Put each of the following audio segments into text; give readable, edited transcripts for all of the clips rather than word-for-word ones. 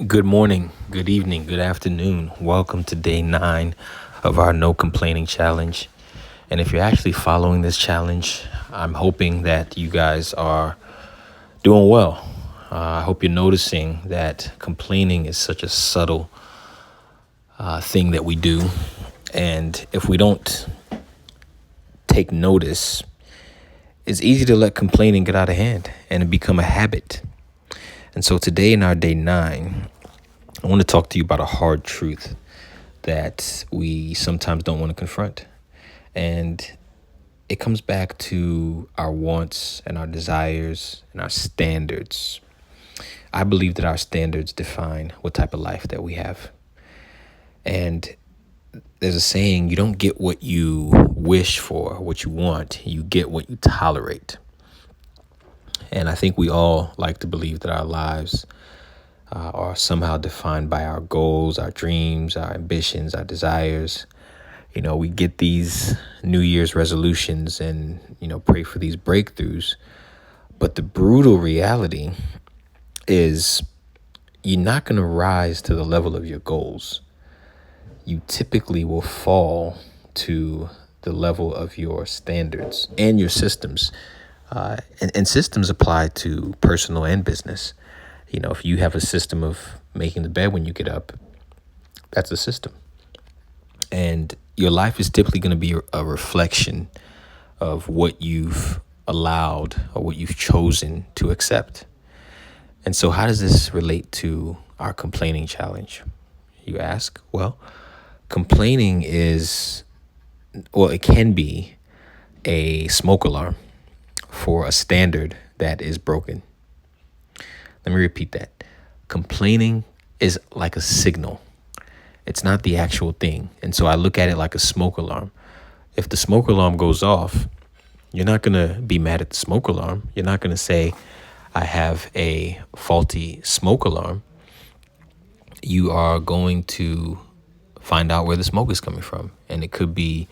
Good morning, good evening, good afternoon. Welcome to day 9 of our No Complaining Challenge. And if you're actually following this challenge, I'm hoping that you guys are doing well. I hope you're noticing that complaining is such a subtle thing that we do. And if we don't take notice, it's easy to let complaining get out of hand and it become a habit. And so today in our day 9, I want to talk to you about a hard truth that we sometimes don't want to confront. And it comes back to our wants and our desires and our standards. I believe that our standards define what type of life that we have. And there's a saying, you don't get what you wish for, what you want, you get what you tolerate. And I think we all like to believe that our lives are somehow defined by our goals, our dreams, our ambitions, our desires. You know, we get these New Year's resolutions and, pray for these breakthroughs. But the brutal reality is you're not going to rise to the level of your goals. You typically will fall to the level of your standards and your systems. And systems apply to personal and business. If you have a system of making the bed when you get up, that's a system. And your life is typically going to be a reflection of what you've allowed or what you've chosen to accept. And so how does this relate to our complaining challenge, you ask? Well, complaining it can be a smoke alarm for a standard that is broken. Let me repeat that. Complaining is like a signal. It's not the actual thing. And so I look at it like a smoke alarm. If the smoke alarm goes off, you're not going to be mad at the smoke alarm. You're not going to say, I have a faulty smoke alarm. You are going to find out where the smoke is coming from. And it could be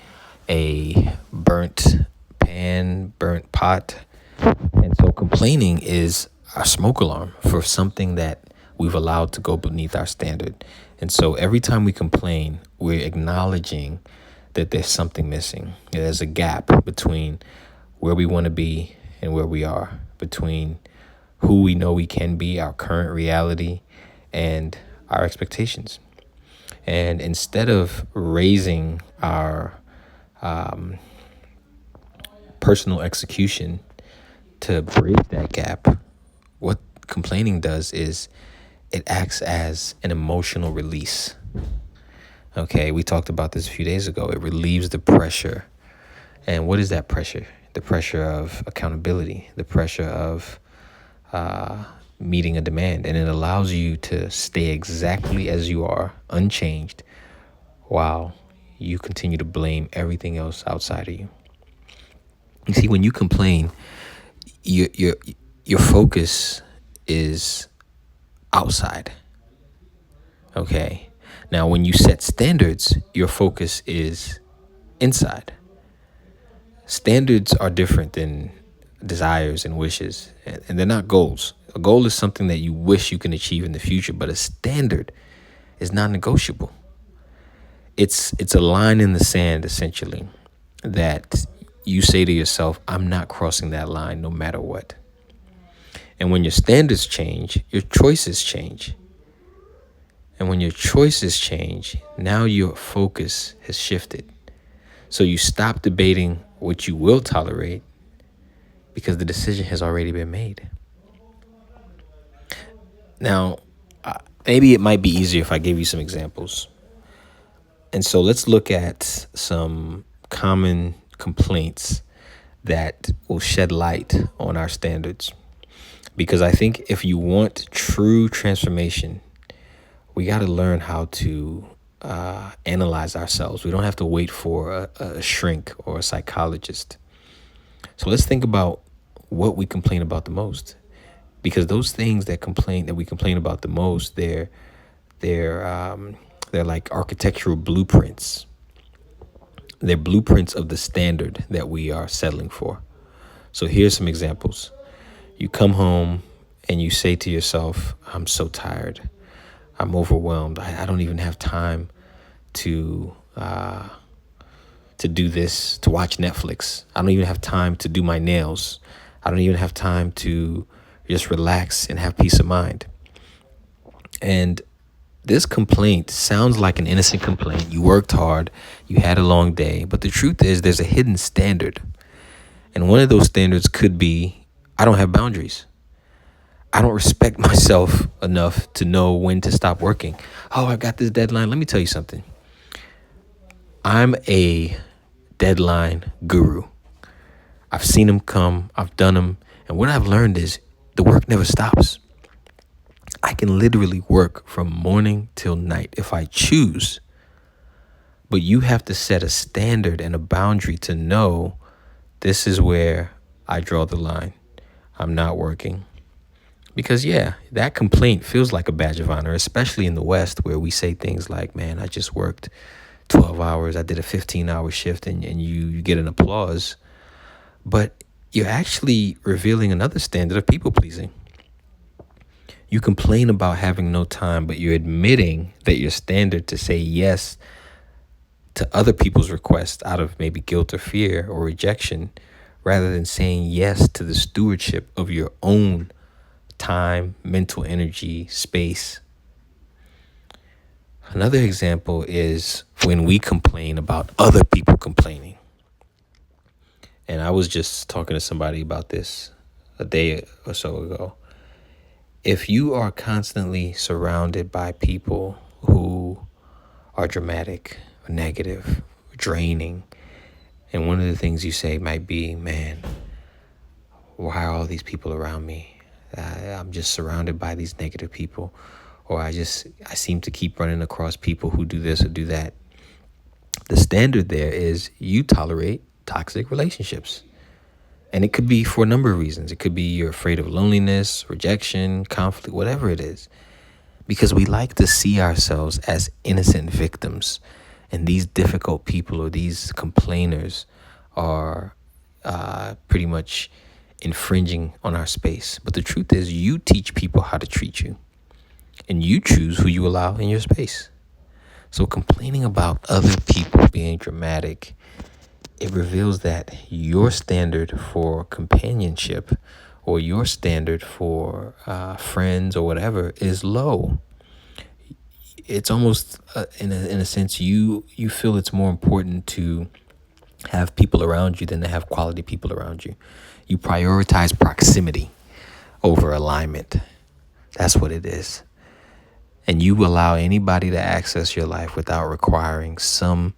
a burnt pan, burnt pot. And so complaining is a smoke alarm for something that we've allowed to go beneath our standard. And so every time we complain, we're acknowledging that there's something missing. There's a gap between where we want to be and where we are, between who we know we can be, our current reality, and our expectations. And instead of raising our personal execution to bridge that gap, what complaining does is it acts as an emotional release. Okay, we talked about this a few days ago. It relieves the pressure. And what is that pressure? The pressure of accountability, the pressure of meeting a demand. And it allows you to stay exactly as you are, unchanged, while you continue to blame everything else outside of you. You see, when you complain, your focus is outside. Okay. Now, when you set standards, your focus is inside. Standards are different than desires and wishes, and they're not goals. A goal is something that you wish you can achieve in the future, but a standard is non-negotiable. It's a line in the sand, essentially, that you say to yourself, I'm not crossing that line no matter what. And when your standards change, your choices change. And when your choices change, now your focus has shifted. So you stop debating what you will tolerate because the decision has already been made. Now, maybe it might be easier if I gave you some examples. And so let's look at some common complaints that will shed light on our standards. Because I think if you want true transformation, we got to learn how to analyze ourselves. We don't have to wait for a shrink or a psychologist. So let's think about what we complain about the most. Because those things that we complain about the most, they're like architectural blueprints. They're blueprints of the standard that we are settling for. So here's some examples. You come home and you say to yourself, I'm so tired. I'm overwhelmed. I don't even have time to do this, to watch Netflix. I don't even have time to do my nails. I don't even have time to just relax and have peace of mind. And this complaint sounds like an innocent complaint. You worked hard, you had a long day, but the truth is there's a hidden standard. And one of those standards could be I don't have boundaries. I don't respect myself enough to know when to stop working. Oh, I got this deadline. Let me tell you something. I'm a deadline guru. I've seen them come, I've done them, and what I've learned is the work never stops. I can literally work from morning till night if I choose. But you have to set a standard and a boundary to know this is where I draw the line. I'm not working. Because, yeah, that complaint feels like a badge of honor, especially in the West where we say things like, man, I just worked 12 hours. I did a 15-hour shift and you get an applause. But you're actually revealing another standard of people pleasing. You complain about having no time, but you're admitting that your standard to say yes to other people's requests out of maybe guilt or fear or rejection, rather than saying yes to the stewardship of your own time, mental energy, space. Another example is when we complain about other people complaining. And I was just talking to somebody about this a day or so ago. If you are constantly surrounded by people who are dramatic, or negative, or draining, and one of the things you say might be, man, why are all these people around me? I'm just surrounded by these negative people. Or I seem to keep running across people who do this or do that. The standard there is you tolerate toxic relationships. And it could be for a number of reasons. It could be you're afraid of loneliness, rejection, conflict, whatever it is. Because we like to see ourselves as innocent victims. And these difficult people or these complainers are pretty much infringing on our space. But the truth is you teach people how to treat you. And you choose who you allow in your space. So complaining about other people being dramatic, it reveals that your standard for companionship or your standard for friends or whatever is low. It's almost, in a sense, you feel it's more important to have people around you than to have quality people around you. You prioritize proximity over alignment. That's what it is. And you allow anybody to access your life without requiring some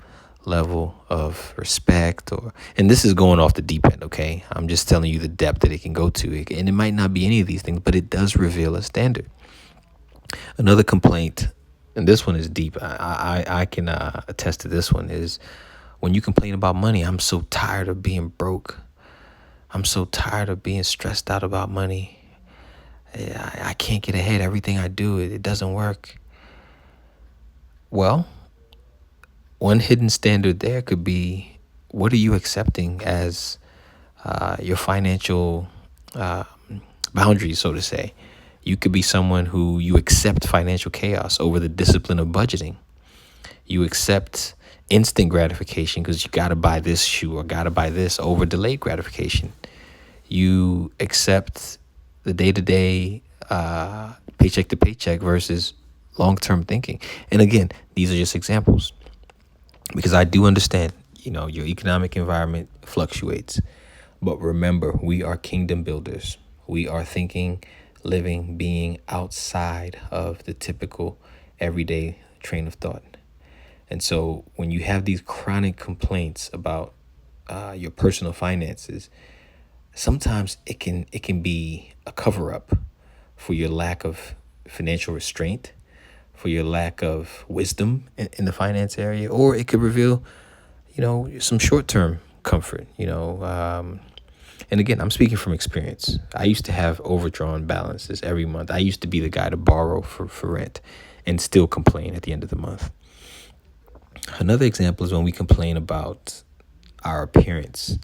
level of respect and this is going off the deep end, okay? I'm just telling you the depth that it can go to. And it might not be any of these things, but it does reveal a standard. Another complaint, and this one is deep. I can attest to this one, is when you complain about money. I'm so tired of being broke. I'm so tired of being stressed out about money. I can't get ahead. Everything I do, it doesn't work. Well, one hidden standard there could be, what are you accepting as your financial boundaries, so to say? You could be someone who you accept financial chaos over the discipline of budgeting. You accept instant gratification because you got to buy this shoe or got to buy this over delayed gratification. You accept the day-to-day paycheck to paycheck versus long-term thinking. And again, these are just examples because I do understand, your economic environment fluctuates. But remember, we are kingdom builders. We are thinking, living, being outside of the typical everyday train of thought. And so when you have these chronic complaints about your personal finances, sometimes it can be a cover-up for your lack of financial restraint, for your lack of wisdom in the finance area, or it could reveal, some short-term comfort, and again, I'm speaking from experience. I used to have overdrawn balances every month. I used to be the guy to borrow for rent and still complain at the end of the month. Another example is when we complain about our appearance.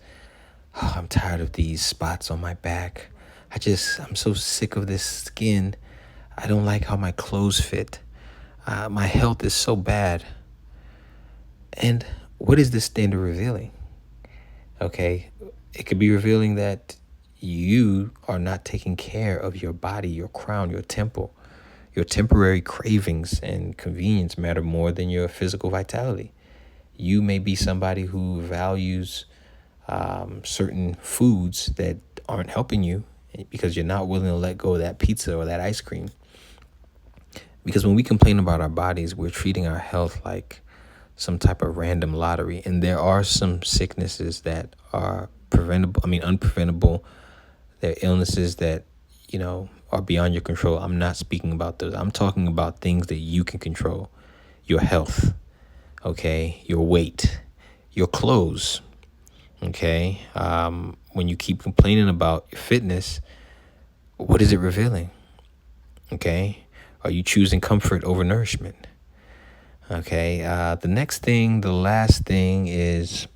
Oh, I'm tired of these spots on my back. I'm so sick of this skin. I don't like how my clothes fit. My health is so bad. And what is this standard revealing? Okay, it could be revealing that you are not taking care of your body, your crown, your temple. Your temporary cravings and convenience matter more than your physical vitality. You may be somebody who values certain foods that aren't helping you because you're not willing to let go of that pizza or that ice cream. Because when we complain about our bodies, we're treating our health like some type of random lottery. And there are some sicknesses that are unpreventable. There are illnesses that, are beyond your control. I'm not speaking about those. I'm talking about things that you can control. Your health, okay? Your weight, your clothes, okay? When you keep complaining about your fitness, what is it revealing? Okay? Are you choosing comfort over nourishment? Okay? The last thing is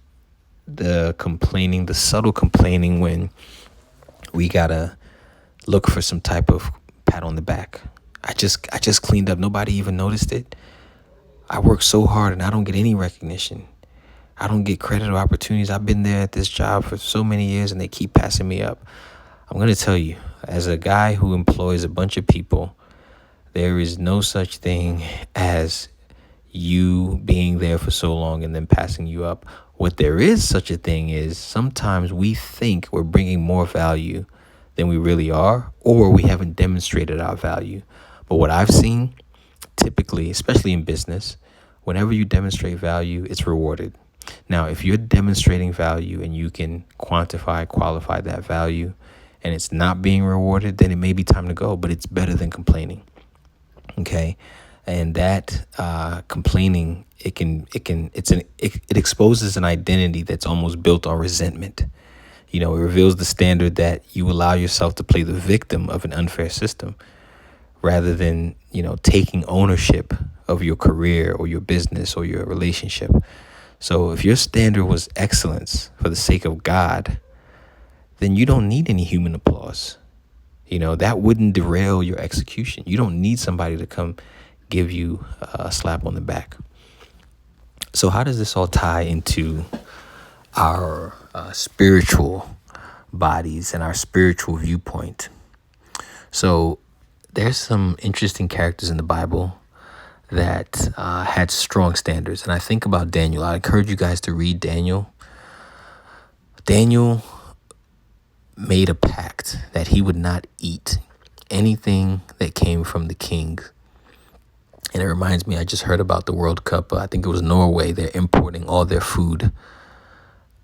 the complaining, the subtle complaining when we gotta look for some type of pat on the back. I just cleaned up. Nobody even noticed it. I work so hard and I don't get any recognition. I don't get credit or opportunities. I've been there at this job for so many years and they keep passing me up. I'm going to tell you, as a guy who employs a bunch of people, there is no such thing as you being there for so long and then passing you up. What there is such a thing is sometimes we think we're bringing more value than we really are, or we haven't demonstrated our value. But what I've seen, typically, especially in business, whenever you demonstrate value, it's rewarded. Now, if you're demonstrating value and you can qualify that value, and it's not being rewarded, then it may be time to go, but it's better than complaining. Okay. And that complaining, it exposes an identity that's almost built on resentment. It reveals the standard that you allow yourself to play the victim of an unfair system rather than, taking ownership of your career or your business or your relationship. So if your standard was excellence for the sake of God, then you don't need any human applause. That wouldn't derail your execution. You don't need somebody to come give you a slap on the back. So how does this all tie into our spiritual bodies and our spiritual viewpoint? So there's some interesting characters in the Bible that had strong standards. And I think about Daniel. I encourage you guys to read Daniel. Daniel made a pact that he would not eat anything that came from the king. And it reminds me, I just heard about the World Cup. I think it was Norway. They're importing all their food.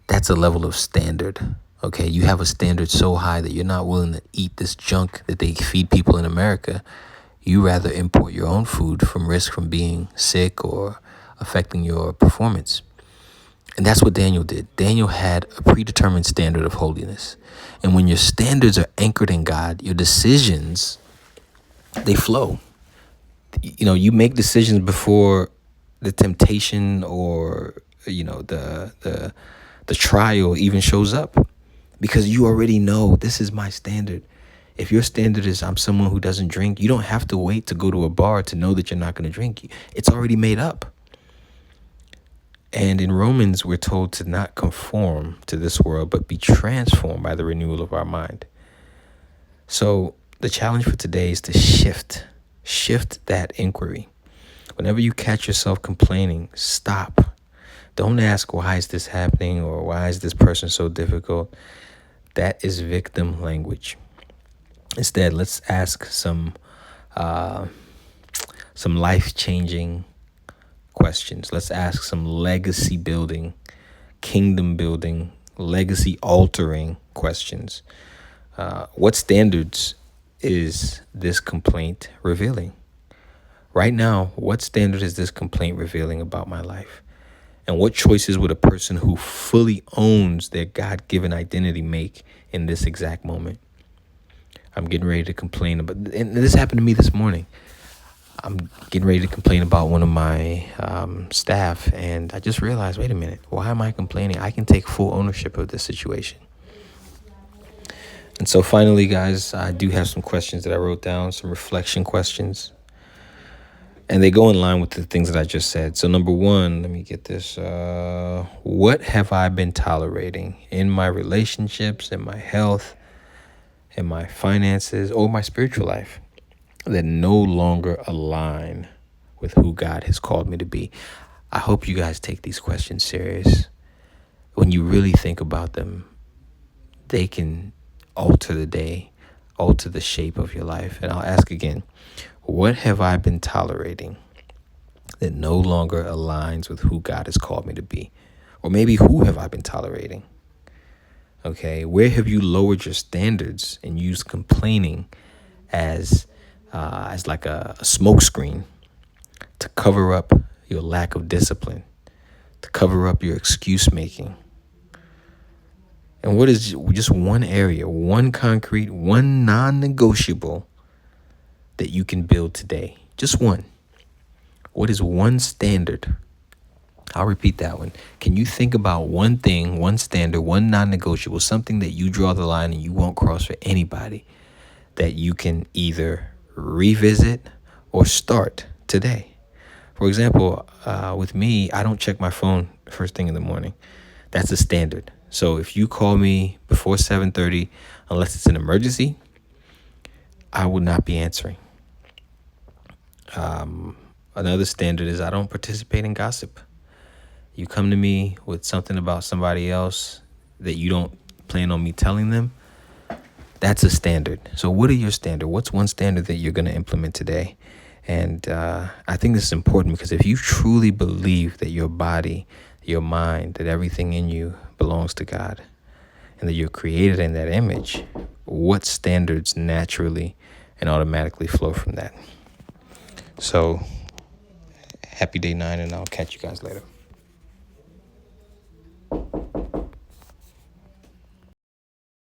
That's a level of standard. Okay, you have a standard so high that you're not willing to eat this junk that they feed people in America. You rather import your own food from risk from being sick or affecting your performance. And that's what Daniel did. Daniel had a predetermined standard of holiness. And when your standards are anchored in God, your decisions, they flow. You make decisions before the temptation or, the trial even shows up, because you already know this is my standard. If your standard is I'm someone who doesn't drink, you don't have to wait to go to a bar to know that you're not going to drink. It's already made up. And in Romans, we're told to not conform to this world, but be transformed by the renewal of our mind. So the challenge for today is to shift that inquiry. Whenever you catch yourself complaining, stop. Don't ask, why is this happening? Or why is this person so difficult? That is victim language. Instead, let's ask some life-changing questions. Let's ask some legacy building, kingdom building, legacy altering questions. What standards is this complaint revealing? Right now, what standard is this complaint revealing about my life? And what choices would a person who fully owns their God-given identity make in this exact moment? I'm getting ready to complain about, and this happened to me this morning. I'm getting ready to complain about one of my staff, and I just realized, wait a minute, why am I complaining? I can take full ownership of this situation. And so finally, guys, I do have some questions that I wrote down, some reflection questions. And they go in line with the things that I just said. So number one, let me get this. What have I been tolerating in my relationships, in my health, in my finances, or my spiritual life that no longer align with who God has called me to be? I hope you guys take these questions serious. When you really think about them, they can alter the day, alter the shape of your life. And I'll ask again, what have I been tolerating that no longer aligns with who God has called me to be? Or maybe who have I been tolerating? Okay, where have you lowered your standards and used complaining as like a smoke screen to cover up your lack of discipline, to cover up your excuse making? And what is just one area, one concrete, one non-negotiable that you can build today? Just one. What is one standard? I'll repeat that one. Can you think about one thing, one standard, one non-negotiable, something that you draw the line and you won't cross for anybody, that you can either revisit or start today? For example, with me, I don't check my phone first thing in the morning. That's a standard. So if you call me before 7:30, unless it's an emergency, I will not be answering. Another standard is I don't participate in gossip. You come to me with something about somebody else that you don't plan on me telling them, that's a standard. So what are your standard? What's one standard that you're going to implement today? And I think this is important because if you truly believe that your body, your mind, that everything in you belongs to God and that you're created in that image, what standards naturally and automatically flow from that? So happy day 9, and I'll catch you guys later.